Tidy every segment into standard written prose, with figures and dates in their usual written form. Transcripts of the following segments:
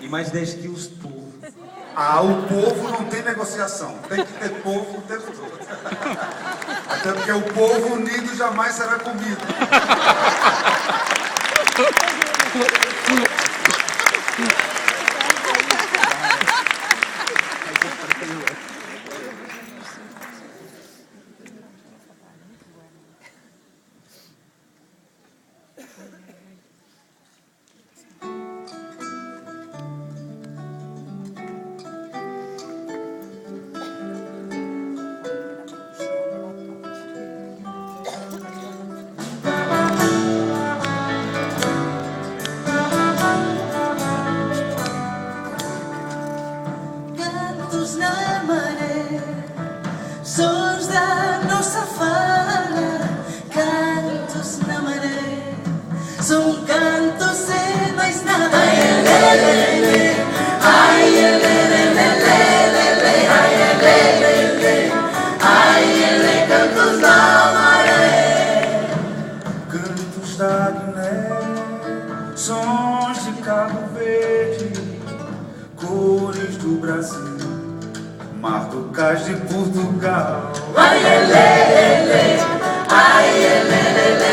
E mais 10 quilos de polvo. Ah, o povo não tem negociação. Tem que ter povo o tempo todo. Até porque o povo unido jamais será comido. Na maré, sons da nossa fala, cantos na maré, são cantos sem mais nada. Ai, lelele, ai, lelele, ai, cantos da maré, Cantos da Guiné, sons de Cabo Verde, cores do Brasil, Mar do Cais de Portugal. ai, lelele, ai, lelele,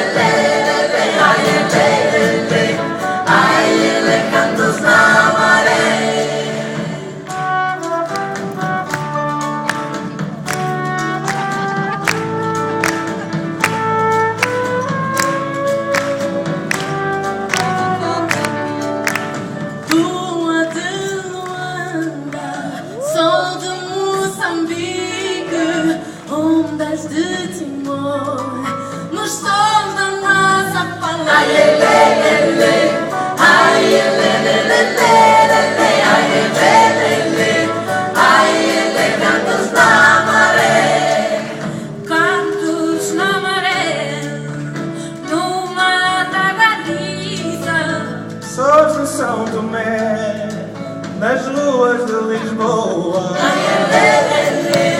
ai, cantos na maré. Lua de Luanda, sol de Moçambique, ondas de Timor, nos sons da nossa palavra. Ai, lelele, ai, lelele, ai, cantos na maré, cantos na maré, no mar da Galiza. Sons de São Tomé, nas ruas de Lisboa. Ai, lelele,